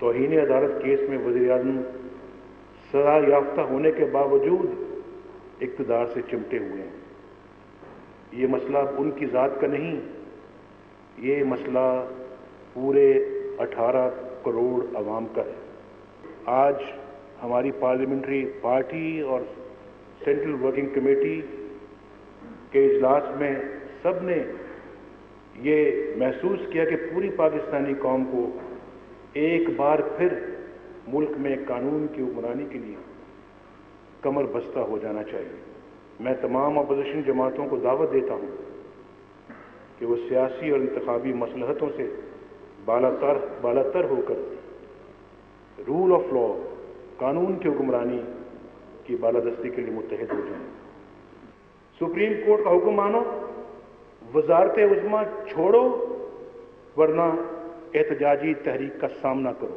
توہین عدالت کیس میں وزیر اعظم سزا یافتہ ہونے کے باوجود اقتدار سے چمٹے ہوئے ہیں۔ یہ مسئلہ ان کی ذات کا نہیں، یہ مسئلہ پورے 18 کروڑ عوام کا ہے۔ آج ہماری پارلیمنٹری پارٹی اور سینٹرل ورکنگ کمیٹی کے اجلاس میں سب نے یہ محسوس کیا کہ پوری پاکستانی قوم کو ایک بار پھر ملک میں قانون کی حکمرانی کے لیے کمر بستہ ہو جانا چاہیے۔ میں تمام اپوزیشن جماعتوں کو دعوت دیتا ہوں کہ وہ سیاسی اور انتخابی مصلحتوں سے بالاتر ہو کر رول آف لا، قانون کی حکمرانی کی بالادستی کے لیے متحد ہو جائیں۔ سپریم کورٹ کا حکم مانو، وزارت عظمیٰ چھوڑو، ورنہ احتجاجی تحریک کا سامنا کرو۔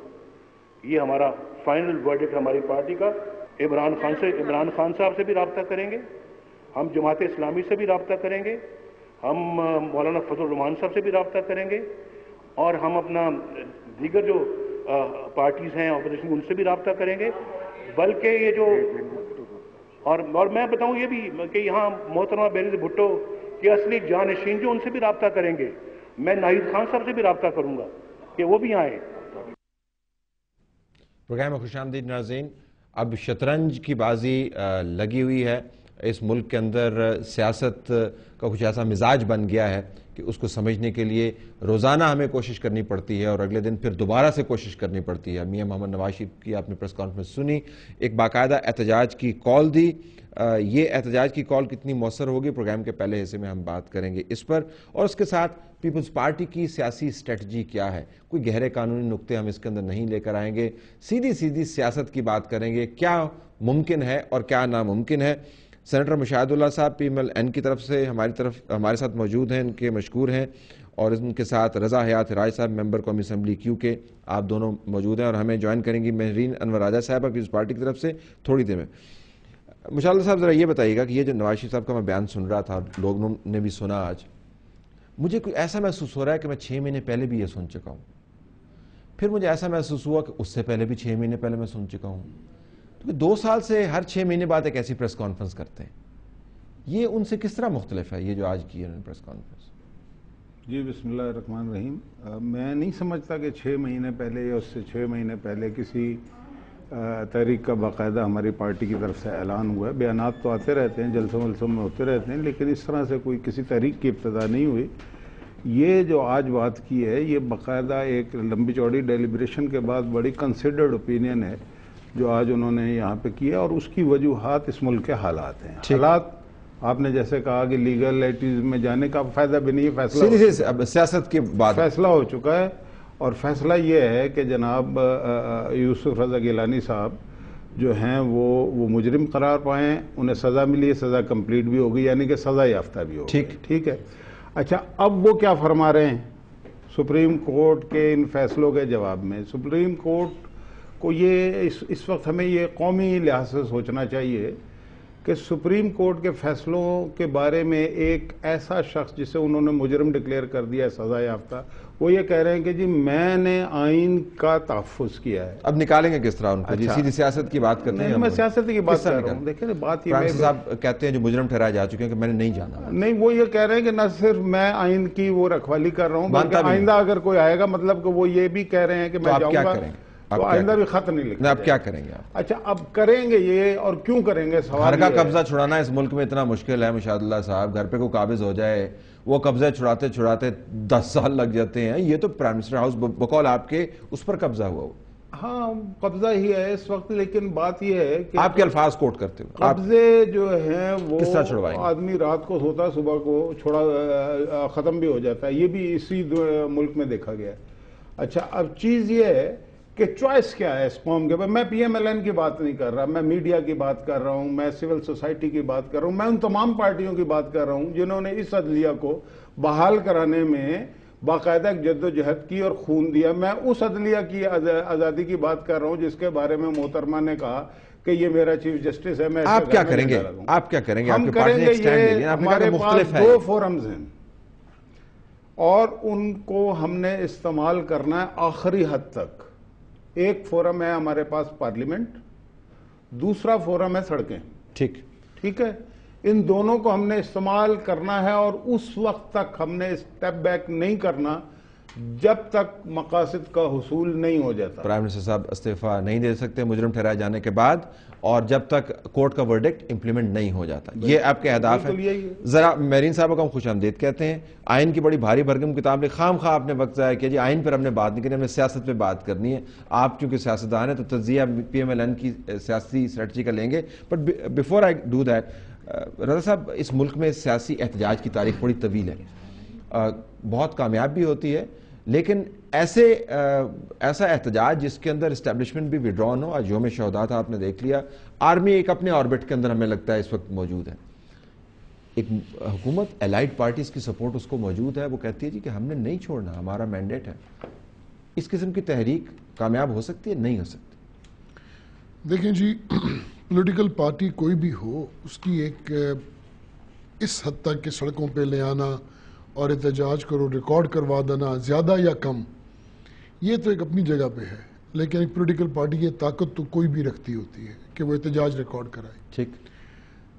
یہ ہمارا فائنل ورڈکٹ ہماری پارٹی کا۔ عمران خان صاحب سے بھی رابطہ کریں گے، ہم جماعت اسلامی سے بھی رابطہ کریں گے، ہم مولانا فضل الرحمان صاحب سے بھی رابطہ کریں گے، اور ہم اپنا دیگر جو پارٹیز ہیں اپوزیشن ان سے بھی رابطہ کریں گے۔ بلکہ یہ جو اور میں بتاؤں یہ بھی کہ یہاں محترمہ بینظیر بھٹو کے اصلی جانشین جو ان سے بھی رابطہ کریں گے، میں ناہید خان صاحب سے بھی رابطہ کروں گا کہ وہ بھی آئیں۔ پروگرام میں خوش آمدید ناظرین۔ اب شطرنج کی بازی لگی ہوئی ہے۔ اس ملک کے اندر سیاست کا کچھ ایسا مزاج بن گیا ہے کہ اس کو سمجھنے کے لیے روزانہ ہمیں کوشش کرنی پڑتی ہے، اور اگلے دن پھر دوبارہ سے کوشش کرنی پڑتی ہے۔ میاں محمد نواز شریف کی آپ نے پریس کانفرنس سنی، ایک باقاعدہ احتجاج کی کال دی۔ یہ احتجاج کی کال کتنی مؤثر ہوگی، پروگرام کے پہلے حصے میں ہم بات کریں گے اس پر، اور اس کے ساتھ پیپلز پارٹی کی سیاسی اسٹریٹجی کیا ہے۔ کوئی گہرے قانونی نقطے ہم اس کے اندر نہیں لے کر آئیں گے، سیدھی سیاست کی بات کریں گے، کیا ممکن ہے اور کیا ناممکن ہے۔ سینیٹر مشاہد اللہ صاحب پی ایم ایل این کی طرف سے ہمارے ساتھ موجود ہیں، ان کے مشکور ہیں، اور ان کے ساتھ رضا حیات راج صاحب ممبر قومی اسمبلی کیو کے، آپ دونوں موجود ہیں، اور ہمیں جوائن کریں گی مہرین انور راجہ صاحبہ پیپلز پارٹی کی طرف سے تھوڑی دیر میں۔ مشاہد اللہ صاحب ذرا یہ بتائیے گا کہ یہ جو نواز شریف صاحب کا میں بیان سن رہا تھا، لوگوں نے بھی سنا، آج مجھے کوئی ایسا محسوس ہو رہا ہے کہ میں 6 مہینے پہلے بھی یہ سن چکا ہوں، پھر مجھے ایسا محسوس ہوا کہ اس سے پہلے بھی 6 مہینے پہلے میں سن چکا ہوں، کیونکہ 2 سال سے ہر 6 مہینے بعد ایک ایسی پریس کانفرنس کرتے ہیں۔ یہ ان سے کس طرح مختلف ہے، یہ جو آج کی ہے پریس کانفرنس؟ جی بسم اللہ الرحمن الرحیم۔ میں نہیں سمجھتا کہ 6 مہینے پہلے یا اس سے 6 مہینے پہلے کسی تحریک کا باقاعدہ ہماری پارٹی کی طرف سے اعلان ہوا ہے۔ بیانات تو آتے رہتے ہیں، جلسوں ولسوں میں ہوتے رہتے ہیں، لیکن اس طرح سے کوئی کسی تحریک کی ابتدا نہیں ہوئی۔ یہ جو آج بات کی ہے، یہ باقاعدہ ایک لمبی چوڑی ڈیلیبریشن کے بعد بڑی کنسیڈرڈ اوپینین ہے جو آج انہوں نے یہاں پہ کیا، اور اس کی وجوہات اس ملک کے حالات ہیں۔ حالات آپ نے جیسے کہا کہ لیگلٹیز میں جانے کا فائدہ بھی نہیں ہے، فیصلہ سیاست کے بعد فیصلہ ہو چکا ہے، اور فیصلہ یہ ہے کہ جناب یوسف رضا گیلانی صاحب جو ہیں وہ مجرم قرار پائیں، انہیں سزا ملی ہے، سزا کمپلیٹ بھی ہوگی، یعنی کہ سزا یافتہ بھی ہوگی۔ ٹھیک ہے۔ اچھا، اب وہ کیا فرما رہے ہیں سپریم کورٹ کے ان فیصلوں کے جواب میں؟ سپریم کورٹ کو یہ اس وقت ہمیں یہ قومی لحاظ سے سوچنا چاہیے کہ سپریم کورٹ کے فیصلوں کے بارے میں ایک ایسا شخص جسے انہوں نے مجرم ڈکلیئر کر دیا ہے، سزا یافتہ، وہ یہ کہہ رہے ہیں کہ جی میں نے آئین کا تحفظ کیا ہے۔ اب نکالیں گے کس طرح ان کو؟ سیدھی سیاست کی بات کرتے ہیں، میں سیاست کی بات کر رہا ہوں۔ دیکھیں بات یہ صاحب کہتے ہیں جو مجرم ٹھہرائے جا چکے ہیں کہ میں نے نہیں جانا۔ نہیں، وہ یہ کہہ رہے ہیں کہ نہ صرف میں آئین کی وہ رکھوالی کر رہا ہوں، بلکہ آئندہ اگر کوئی آئے گا، مطلب کہ وہ یہ بھی کہہ رہے ہیں کہ میں جاؤں گا تو آئندہ بھی خط نہیں لکھنا۔ اب کیا کریں گے آپ؟ اچھا، اب کریں گے یہ، اور کیوں کریں گے؟ گھر کا قبضہ چھڑانا اس ملک میں اتنا مشکل ہے مشاہد اللہ صاحب، گھر پہ کوئی قابض ہو جائے، وہ قبضہ چھڑاتے 10 سال لگ جاتے ہیں۔ یہ تو پرائم منسٹر ہاؤس بقول آپ کے اس پر قبضہ ہوا۔ ہاں، قبضہ ہی ہے اس وقت، لیکن بات یہ ہے کہ آپ کے الفاظ کوٹ کرتے ہوئے قبضے جو ہیں وہ کس طرح چھڑوائیں گے؟ آدمی رات کو سوتا، صبح کو ختم بھی ہو جاتا ہے، یہ بھی اسی ملک میں دیکھا گیا ہے۔ اچھا، اب چیز یہ ہے کہ چوائس کیا ہے اس قوم کے بعد؟ میں پی ایم ایل این کی بات نہیں کر رہا، میں میڈیا کی بات کر رہا ہوں، میں سول سوسائٹی کی بات کر رہا ہوں، میں ان تمام پارٹیوں کی بات کر رہا ہوں جنہوں نے اس عدلیہ کو بحال کرانے میں باقاعدہ جد و جہد کی اور خون دیا۔ میں اس عدلیہ کی آزادی کی بات کر رہا ہوں جس کے بارے میں محترمہ نے کہا کہ یہ میرا چیف جسٹس ہے۔ میں آپ کیا کریں گے؟ آپ کیا کریں گے؟ ہم کریں گے یہ، ہمارے پاس 2 فورمز ہیں اور ان کو ہم نے استعمال کرنا ہے آخری حد تک۔ ایک فورم ہے ہمارے پاس پارلیمنٹ، دوسرا فورم ہے سڑکیں. ٹھیک ہے، ان دونوں کو ہم نے استعمال کرنا ہے اور اس وقت تک ہم نے اسٹیپ بیک نہیں کرنا جب تک مقاصد کا حصول نہیں ہو جاتا. پرائم منسٹر صاحب استعفیٰ نہیں دے سکتے مجرم ٹھہرائے جانے کے بعد، اور جب تک کورٹ کا ورڈکٹ امپلیمنٹ نہیں ہو جاتا. یہ آپ کے اہداف ہیں. ذرا میرین صاحب کو ہم خوش آمدید کہتے ہیں. آئین کی بڑی بھاری بھرکم کتاب نے خام خواہ آپ نے وقت ضائع کیا. جی آئین پر ہم نے بات نہیں کرنی، ہم نے سیاست پہ بات کرنی ہے. آپ چونکہ سیاستدان ہیں تو تجزیہ پی ایم ایل این کی سیاسی اسٹریٹجی کا لیں گے. But before I do that, Raza صاحب، اس ملک میں سیاسی احتجاج کی تاریخ بڑی طویل ہے، بہت کامیاب بھی ہوتی ہے، لیکن ایسا احتجاج جس کے اندر اسٹیبلشمنٹ بھی وڈران ہو. آج یوم شہداء تھا، آپ نے دیکھ لیا. آرمی ایک اپنے آربٹ کے اندر ہمیں لگتا ہے اس وقت موجود ہے. ایک حکومت الائڈ پارٹیز کی سپورٹ اس کو موجود ہے، وہ کہتی ہے جی کہ ہم نے نہیں چھوڑنا، ہمارا مینڈیٹ ہے. اس قسم کی تحریک کامیاب ہو سکتی ہے؟ نہیں ہو سکتی. دیکھیں جی، پولیٹیکل پارٹی کوئی بھی ہو، اس کی ایک اس حد تک کہ سڑکوں پہ لے آنا اور احتجاج کرو ریکارڈ کروا دینا زیادہ یا کم، یہ تو ایک اپنی جگہ پہ ہے. لیکن ایک پولیٹیکل پارٹی یہ طاقت تو کوئی بھی رکھتی ہوتی ہے کہ وہ احتجاج ریکارڈ کرائے. ٹھیک.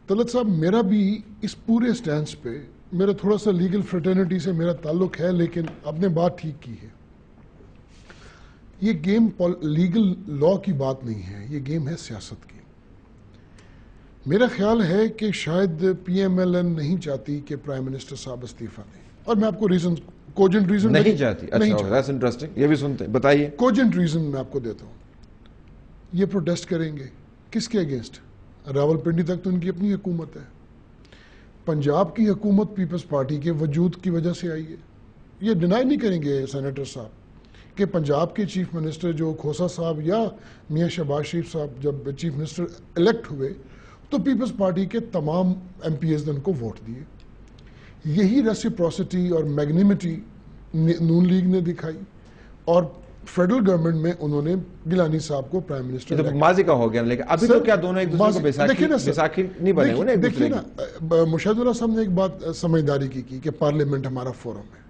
طلعت صاحب، میرا بھی اس پورے سٹینس پہ میرا تھوڑا سا لیگل فریٹرنٹی سے میرا تعلق ہے، لیکن آپ نے بات ٹھیک کی ہے. یہ گیم لیگل لا کی بات نہیں ہے، یہ گیم ہے سیاست کی. میرا خیال ہے کہ شاید پی ایم ایل این نہیں چاہتی کہ پرائم منسٹر صاحب استعفیٰ دیں، اور میں آپ کو ریزن، کوجنٹ ریزن نہیں چاہتی. اچھا، that's interesting. یہ بھی سنتے ہیں، بتائیے. کوجنٹ ریزن میں آپ کو دیتا ہوں. یہ پروٹیسٹ کریں گے کس کے اگینسٹ؟ راول پنڈی تک تو ان کی اپنی حکومت ہے. پنجاب کی حکومت پیپلز پارٹی کے وجود کی وجہ سے آئی ہے. یہ ڈینائی نہیں کریں گے سینیٹر صاحب کہ پنجاب کے چیف منسٹر جو کھوسا صاحب یا میاں شہباز شریف صاحب جب چیف منسٹر الیکٹ ہوئے تو پیپلز پارٹی کے تمام ایم پی ایز نے ان کو ووٹ دیے. یہی ریسیپروسٹی اور میگنیمٹی نون لیگ نے دکھائی، اور فیڈرل گورنمنٹ میں انہوں نے گیلانی صاحب کو پرائم منسٹر. تو ماضی کا ہو گیا، لیکن ابھی تو کیا دونوں ایک دوسرے کو بیساکھی نہیں بنے ہوئے نا. دیکھیے نا، مشاہد اللہ صاحب نے ایک بات سمجھداری کی کہ پارلیمنٹ ہمارا فورم ہے،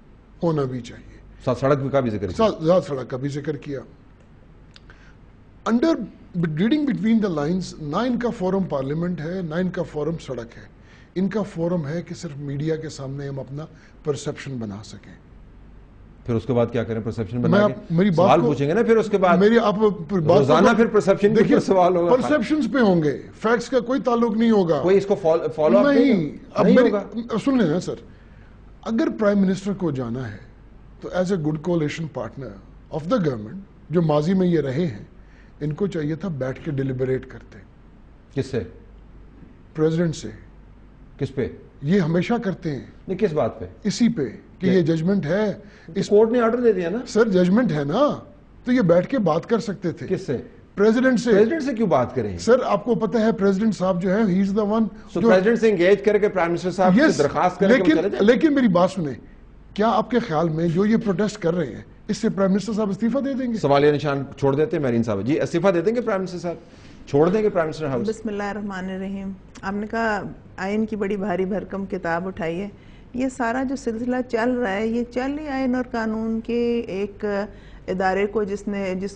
ہونا بھی چاہیے. سڑک کا بھی ذکر کیا، سڑک کا بھی ذکر کیا. Under reading between the lines, نہ ان کا فورم پارلیمنٹ ہے نہ ان کا فورم سڑک ہے. ان کا فورم ہے کہ صرف میڈیا کے سامنے ہم اپنا پرسپشن بنا سکیں. پھر اس کے بعد کیا کریں؟ پرسپشن بنا کے میری بات سوال پوچھیں گے نا. پھر اس کے بعد میری آپ روزانہ پھر پرسپشن کے اوپر سوال ہوگا. پرسپشنز پہ ہوں گے، فیکٹس کا کوئی تعلق نہیں ہوگا. کوئی اس کو فالو اپ نہیں ہوگا. سن لیں نا سر، اگر پرائم منسٹر کو جانا ہے تو as a good coalition partner of the government, جو ماضی میں یہ رہے ہیں، ان کو چاہیے تھا بیٹھ کے ڈیلیبریٹ کرتے. کس سے؟ پریزیڈنٹ سے. کس پہ؟ یہ ہمیشہ کرتے ہیں. نہیں، کس بات پہ؟ اسی پہ کہ یہ ججمنٹ ہے. اس کورٹ نے آرڈر دے دیا نا سر، ججمنٹ ہے نا، تو یہ بیٹھ کے بات کر سکتے تھے. کس سے؟ پریزیڈنٹ سے. پریزیڈنٹ سے کیوں بات کریں؟ سر آپ کو پتہ ہے پریزیڈنٹ صاحب جو ہے، ہی از دا ون. تو پریزیڈنٹ سے انگیج کر کے پرائم منسٹر صاحب سے درخواست کریں کہ چلے جائیں. لیکن میری بات سنیں، کیا آپ کے خیال میں جو یہ پروٹیسٹ کر رہے ہیں اس سے پرائم منسٹر صاحب استعفیٰ دے دیں گے؟ سوالیہ نشان چھوڑ دیتے ہیں میرین صاحب. جی استعفیٰ دے دیں گے پرائم منسٹر صاحب؟ چھوڑ دیں گے پرائم منسٹر ہاؤس؟ بسم اللہ الرحمن الرحیم. آپ نے کہا آئین کی بڑی بھاری بھرکم کتاب اٹھائی ہے. یہ سارا جو سلسلہ چل رہا ہے، یہ چل ہی آئین اور قانون کے ایک ادارے کو جس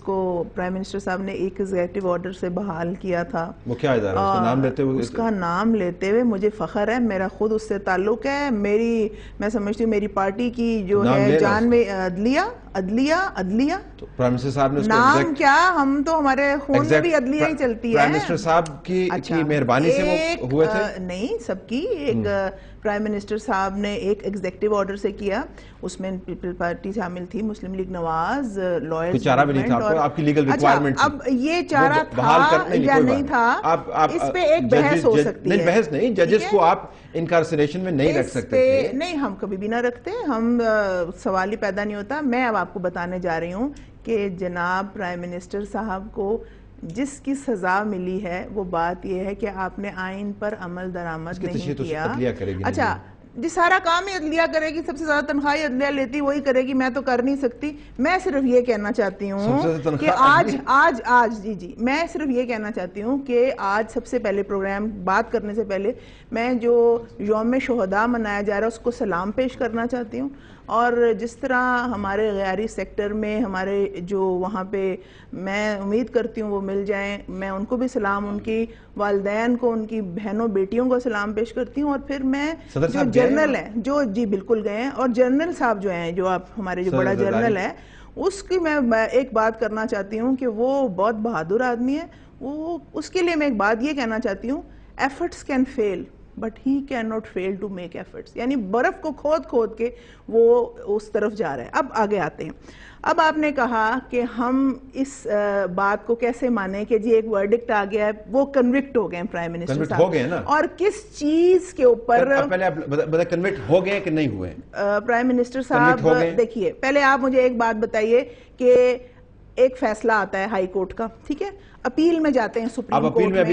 کو پرائم منسٹر صاحب نے ایک ایگزیکٹو آرڈر سے بحال کیا تھا. وہ کیا ادارہ؟ اس کا نام لیتے ہوئے؟ اس کا نام لیتے ہوئے مجھے فخر ہے، میرا خود اس سے تعلق ہے. میں سمجھتی ہوں میری پارٹی کی جو ہے جان میں عدلیہ تو پرائم منسٹر صاحب نے نام کیا، ہم تو ہمارے خون میں بھی عدلیہ ہی چلتی ہے. پرائم منسٹر صاحب کی مہربانی سے وہ ہوئے تھے؟ نہیں، سب کی. ایک پرائم منسٹر صاحب نے ایک ایگزیکٹو آرڈر سے کیا، اس میں پیپل پارٹی شامل تھی، مسلم لیگ نواز، لائرز. چارہ بھی نہیں تھا آپ کی لیگل ریکوائرمنٹ تھی. اب یہ چارہ تھا یا نہیں تھا، اس پہ ایک بحث ہو سکتی ہے. نہیں، بحث نہیں، ججز کو آپ انکارسریشن میں نہیں رکھ سکتے تھے. نہیں، ہم کبھی بھی نہ رکھتے، ہم سوال ہی پیدا نہیں ہوتا. میں اب آپ کو بتانے جا رہی ہوں کہ جناب پرائم منسٹر صاحب کو جس کی سزا ملی ہے وہ بات یہ ہے کہ آپ نے آئین پر عمل درآمد نہیں کیا. اچھا جی، سارا کام ہی عدلیہ کرے گی، سب سے زیادہ تنخواہ عدلیہ لیتی وہی کرے گی، میں تو کر نہیں سکتی. میں صرف یہ کہنا چاہتی ہوں کہ آج میں صرف یہ کہنا چاہتی ہوں کہ آج سب سے پہلے پروگرام بات کرنے سے پہلے میں جو یوم شہداء منایا جا رہا ہے اس کو سلام پیش کرنا چاہتی ہوں. اور جس طرح ہمارے غیاری سیکٹر میں ہمارے جو وہاں پہ میں امید کرتی ہوں وہ مل جائیں, میں ان کو بھی سلام, ان کی والدین کو, ان کی بہنوں بیٹیوں کو سلام پیش کرتی ہوں. اور پھر میں جو جنرل ہیں جو جی بالکل گئے ہیں, اور جنرل صاحب جو ہیں, جو آپ ہمارے جو بڑا جنرل ہے, اس کی میں ایک بات کرنا چاہتی ہوں کہ وہ بہت بہادر آدمی ہے. وہ اس کے لیے میں ایک بات یہ کہنا چاہتی ہوں, efforts can fail but he can not fail to make efforts. یعنی برف کو کھود کھود کے وہ اس طرف جا رہا ہے. اب آگے آتے ہیں. اب آپ نے کہا کہ ہم اس بات کو کیسے مانیں کہ جی ایک ورڈکٹ آ گیا ہے, وہ کنوکٹ ہو گئے ہیں پرائم منسٹر صاحب, اور کس چیز کے اوپر پہلے آپ کنوکٹ ہو گئے کہ نہیں ہوئے پرائم منسٹر صاحب؟ دیکھیے پہلے آپ مجھے ایک بات بتائیے کہ ایک فیصلہ آتا ہے ہائی کورٹ کا, ٹھیک ہے, اپیل میں جاتے ہیں سپریم کورٹ میں,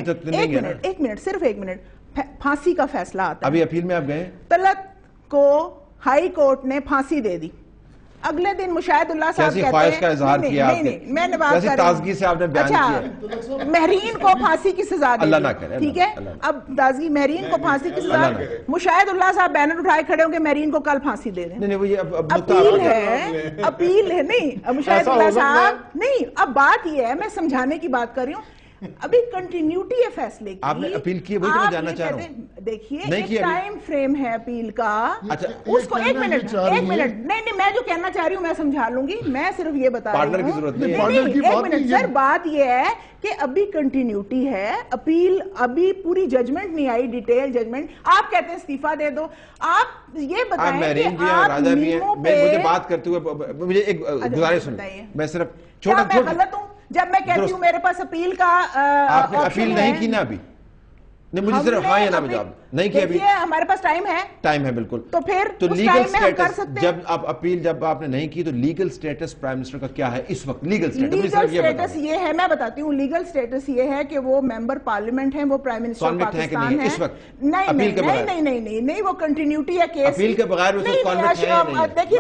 ایک منٹ صرف ایک منٹ, پھانسی کا فیصلہ آتا ہے. ابھی اپیل میں آپ گئے, طلعت کو ہائی کورٹ نے پھانسی دے دی. اگلے دن مشاہد اللہ صاحب کہتے ہیں, خواہش کا اظہار کیا آپ نے, میں نے بات کر تازگی سے آپ نے بیان کیا, مہرین کو پھانسی کی سزا دی, اللہ نہ کرے, ٹھیک ہے. اب تازگی مہرین کو پھانسی کی سزا, مشاہد اللہ صاحب بینر اٹھائے کھڑے ہوں کہ مہرین کو کل پھانسی دے دیں. اپیل ہے, نہیں مشاہد اللہ صاحب نہیں. اب بات یہ ہے, میں سمجھانے کی بات کر رہی ہوں, ابھی کنٹینیوٹی ہے فیصلے کی. آپ نے اپیل کی, وہی تو میں جاننا چاہ رہا ہوں. دیکھیے ایک ٹائم فریم ہے اپیل کا, اس کو ایک منٹ نہیں, میں جو کہنا چاہ رہی ہوں میں سمجھا لوں گی, میں صرف یہ بتا رہی ہوں. ایک منٹ سر, بات یہ ہے کہ ابھی کنٹینیوٹی ہے, اپیل ابھی پوری ججمنٹ نہیں آئی, ڈیٹیل ججمنٹ. آپ کہتے ہیں استعفیٰ دے دو, آپ یہ بتائیں کہ آپ نیموں پہ, مجھے بات کرتے ہوئے مجھے ایک گزارش سنیں, میں صرف چھوٹا میں غلط ہوں جب میں کہتی ہوں میرے پاس اپیل کا آپ نے اپیل نہیں کی نا ابھی, نہیں مجھے صرف ہاں یا نا جواب نہیں کیا ابھی. ہمارے پاس ٹائم ہے بالکل, تو پھر تو لیگل سٹیٹس جب آپ اپیل جب آپ نے نہیں کی تو لیگل سٹیٹس پرائم منسٹر کا کیا ہے اس وقت؟ لیگل سٹیٹس یہ ہے, میں بتاتی ہوں, لیگل سٹیٹس یہ ہے کہ وہ ممبر پارلیمنٹ ہیں, وہ پرائم منسٹر پاکستان ہے. نہیں, وہ کنٹینیوٹی ہے کیس, اپیل کے بغیر. دیکھیے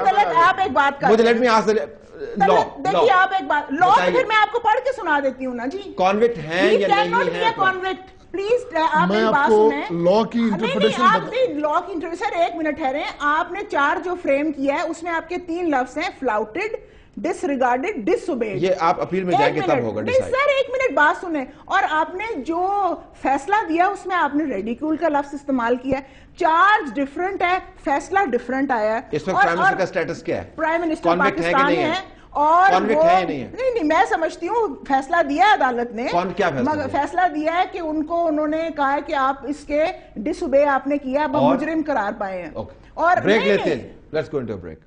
طلعت آپ ایک بات کر, دیکھیے آپ ایک بات, لا پھر میں آپ کو پڑھ کے سنا دیتی ہوں نا جی. کانوکٹ ہے یا نہیں ہے کانوکٹ؟ پلیز آپ ایک بات سنیں, لا کی انٹرپریٹیشن. سر ایک منٹ ٹھہریں, آپ نے 4 جو فریم کیا ہے اس میں آپ کے 3 لفظ ہیں, فلاؤٹڈ, ڈس ریگارڈڈ, ڈس اوبیڈ. یہ آپ اپیل میں جائیں گے تب ہوگا ڈیسائیڈ. سر ایک منٹ بات سنیں, اور آپ نے جو فیصلہ دیا اس میں آپ نے ریڈیکول کا لفظ استعمال کیا ہے, چارج ڈیفرنٹ ہے, فیصلہ ڈیفرنٹ آیا ہے. اس وقت پرائم منسٹر کا سٹیٹس کیا ہے؟ پرائم منسٹر پاکستان ہے, اور نہیں میں سمجھتی ہوں فیصلہ دیا ہے عدالت نے, فیصلہ دیا ہے کہ ان کو, انہوں نے کہا ہے کہ آپ اس کے ڈس اوبے آپ نے کیا, اب مجرم قرار پائے ہیں. اور بریک لیتے ہیں, لیٹس گو انٹو بریک.